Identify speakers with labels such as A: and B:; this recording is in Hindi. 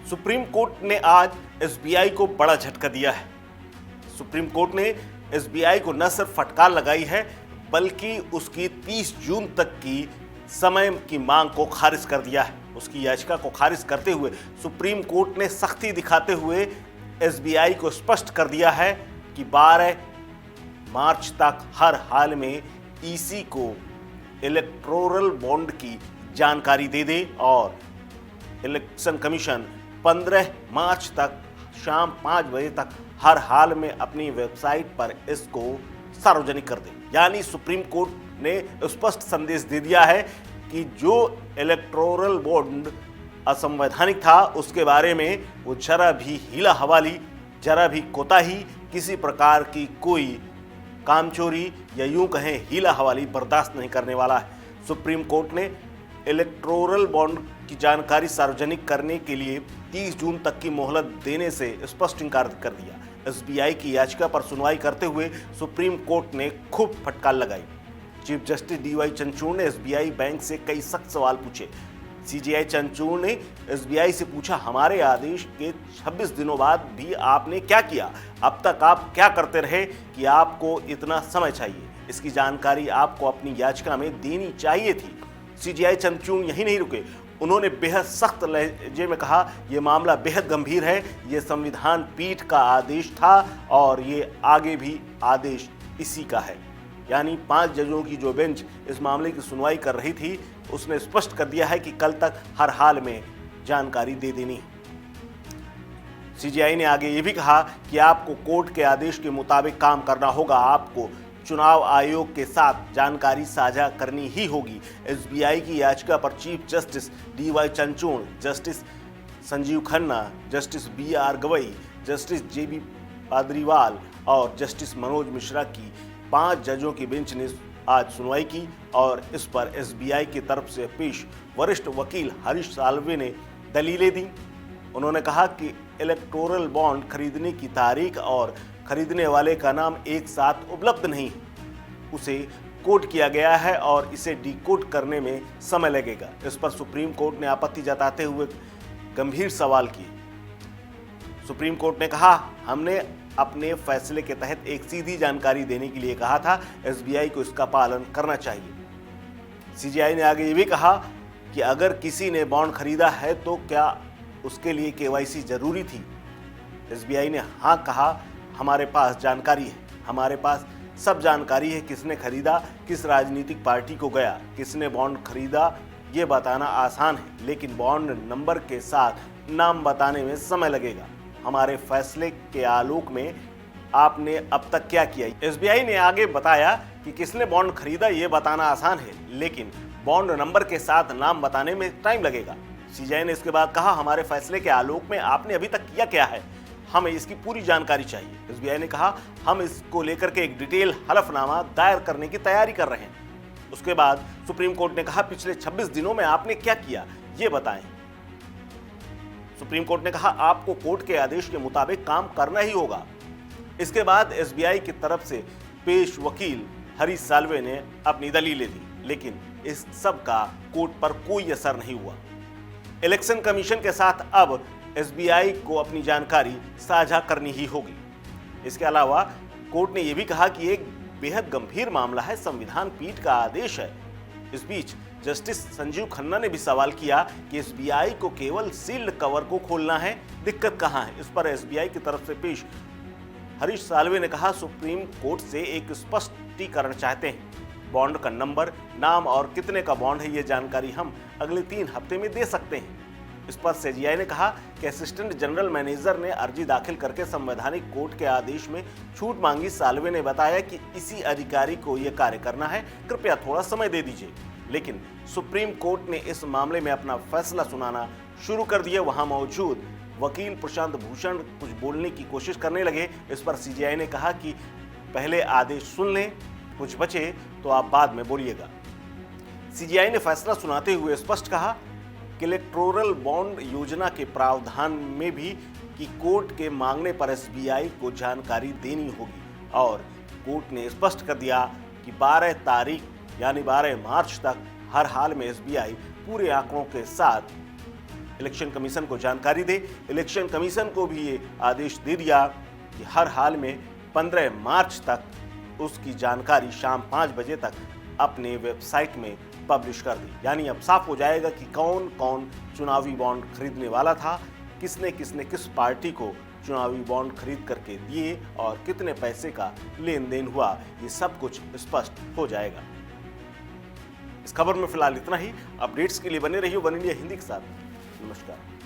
A: सुप्रीम कोर्ट ने आज एसबीआई को बड़ा झटका दिया है। सुप्रीम कोर्ट ने एसबीआई को न सिर्फ फटकार लगाई है बल्कि उसकी 30 जून तक की समय की मांग को खारिज कर दिया है। उसकी याचिका को खारिज करते हुए सुप्रीम कोर्ट ने सख्ती दिखाते हुए एसबीआई को स्पष्ट कर दिया है कि 12 मार्च तक हर हाल में ईसी को इलेक्टोरल बॉन्ड की जानकारी दे दे और इलेक्शन कमीशन 15 मार्च तक शाम 5 बजे तक हर हाल में अपनी वेबसाइट पर इसको सार्वजनिक कर दे। यानी सुप्रीम कोर्ट ने स्पष्ट संदेश दे दिया है कि जो इलेक्टोरल बॉन्ड असंवैधानिक था उसके बारे में वो जरा भी हीला हवाली, जरा भी कोताही, किसी प्रकार की कोई कामचोरी या यूं कहें हीला हवाली बर्दाश्त नहीं करने वाला है। सुप्रीम कोर्ट ने इलेक्टोरल बॉन्ड की जानकारी सार्वजनिक करने के लिए 30 जून तक की मोहलत देने से स्पष्ट इंकार कर दिया। एसबीआई की याचिका पर सुनवाई करते हुए सुप्रीम कोर्ट ने खूब फटकार लगाई। चीफ जस्टिस डीवाई चंद्रचूड़ ने एसबीआई बैंक से कई सख्त सवाल पूछे। सीजेआई चंद्रचूड़ ने एसबीआई से पूछा, हमारे आदेश के 26 दिनों बाद भी आपने क्या किया? अब तक आप क्या करते रहे कि आपको इतना समय चाहिए? इसकी जानकारी आपको अपनी याचिका में देनी चाहिए थी। सीजेआई चंद्रचूड़ यही नहीं रुके, उन्होंने बेहद सख्त लहजे में कहा, यह मामला बेहद गंभीर है, यह संविधान पीठ का आदेश था और ये आगे भी आदेश इसी का है। यानी 5 जजों की जो बेंच इस मामले की सुनवाई कर रही थी उसने स्पष्ट कर दिया है कि कल तक हर हाल में जानकारी दे देनी है। सीजेआई ने आगे ये भी कहा कि आपको कोर्ट के आदेश के मुताबिक काम करना होगा, आपको चुनाव आयोग के साथ जानकारी साझा करनी ही होगी। एसबीआई की याचिका पर chief justice DY Chandrachud, justice Sanjiv Khanna, justice BR Gavai, justice JB Pardiwala और जस्टिस मनोज मिश्रा की 5 जजों की बेंच ने आज सुनवाई की और इस पर एसबीआई की तरफ से पेश वरिष्ठ वकील हरीश साल्वे ने दलीलें दी। उन्होंने कहा कि इलेक्टोरल बॉन्ड खरीदने की तारीख और खरीदने वाले का नाम एक साथ उपलब्ध नहीं है, उसे कोड किया गया है और इसे डिकोड करने में समय लगेगा। इस पर सुप्रीम कोर्ट ने आपत्ति जताते हुए गंभीर सवाल किए। सुप्रीम कोर्ट ने कहा, हमने अपने फैसले के तहत एक सीधी जानकारी देने के लिए कहा था, एसबीआई को इसका पालन करना चाहिए। सीजेआई ने आगे ये भी कहा कि अगर किसी ने बॉन्ड खरीदा है तो क्या उसके लिए केवाईसी जरूरी थी? एसबीआई ने हाँ कहा, हमारे पास जानकारी है, हमारे पास सब जानकारी है, किसने खरीदा, किस राजनीतिक पार्टी को गया, किसने बॉन्ड खरीदा, ये बताना आसान है, लेकिन बॉन्ड नंबर के साथ नाम बताने में समय लगेगा। हमारे फैसले के आलोक में आपने अब तक क्या किया? एसबीआई ने आगे बताया कि किसने बॉन्ड खरीदा ये बताना आसान है, लेकिन बॉन्ड नंबर के साथ नाम बताने में टाइम लगेगा। सीजेआई ने इसके बाद कहा, हमारे फैसले के आलोक में आपने अभी तक किया क्या है, हमें इसकी पूरी जानकारी चाहिए। एसबीआई ने कहा, हम इसको लेकर के एक डिटेल हलफनामा दायर करने की तैयारी कर रहे हैं। उसके बाद सुप्रीम कोर्ट ने कहा, पिछले 26 दिनों में आपने क्या किया ये बताएं। सुप्रीम कोर्ट ने कहा, आपको कोर्ट के आदेश के मुताबिक काम करना ही होगा। इसके बाद एसबीआई की तरफ से पेश वकील हरीश साल्वे ने अपनी दलीलें दी, लेकिन इस सब का कोर्ट पर कोई असर नहीं हुआ। इलेक्शन कमीशन के साथ अब एसबीआई को अपनी जानकारी साझा करनी ही होगी। इसके अलावा कोर्ट ने यह भी कहा कि एक बेहद गंभीर मामला है, संविधान पीठ का आदेश है। इस बीच जस्टिस संजीव खन्ना ने भी सवाल किया कि एसबीआई को केवल सील्ड कवर को खोलना है, दिक्कत कहां है? इस पर एसबीआई की तरफ से पेश हरीश साल्वे ने कहा, सुप्रीम कोर्ट से एक स्पष्टीकरण चाहते हैं। बॉन्ड का नंबर, नाम और कितने का बॉन्ड है ये जानकारी हम अगले 3 हफ्ते में दे सकते हैं। इस पर सीजेआई ने कहा कि असिस्टेंट जनरल मैनेजर ने अर्जी दाखिल करके संवैधानिक कोर्ट के आदेश में छूट मांगी। साल्वे ने बताया कि इसी अधिकारी को यह कार्य करना है, कृपया थोड़ा समय दे दीजिए। लेकिन सुप्रीम कोर्ट ने इस मामले में अपना फैसला सुनाना शुरू कर दिया। वहां मौजूद वकील प्रशांत भूषण कुछ बोलने की कोशिश करने लगे। इस पर सीजेआई ने कहा कि पहले आदेश सुन लें, कुछ बचे तो आप बाद में बोलिएगा। सीजेआई ने फैसला सुनाते हुए स्पष्ट कहा कि इलेक्टोरल बॉन्ड योजना के प्रावधान में भी कि कोर्ट के मांगने पर एसबीआई को जानकारी देनी होगी और कोर्ट ने स्पष्ट कर दिया कि 12 तारीख यानी 12 मार्च तक हर हाल में एसबीआई पूरे आंकड़ों के साथ इलेक्शन कमीशन को जानकारी दे। इलेक्शन कमीशन को भी ये आदेश दे दिया कि हर हाल में 15 मार्च तक उसकी जानकारी शाम 5 बजे तक अपने वेबसाइट में पब्लिश कर दी। यानी अब साफ हो जाएगा कि कौन कौन चुनावी बॉन्ड खरीदने वाला था, किसने किसने किस पार्टी को चुनावी बॉन्ड खरीद करके दिए और कितने पैसे का लेन देन हुआ, ये सब कुछ स्पष्ट हो जाएगा। इस खबर में फिलहाल इतना ही। अपडेट्स के लिए बने रहिए वन इंडिया हिंदी के साथ। नमस्कार।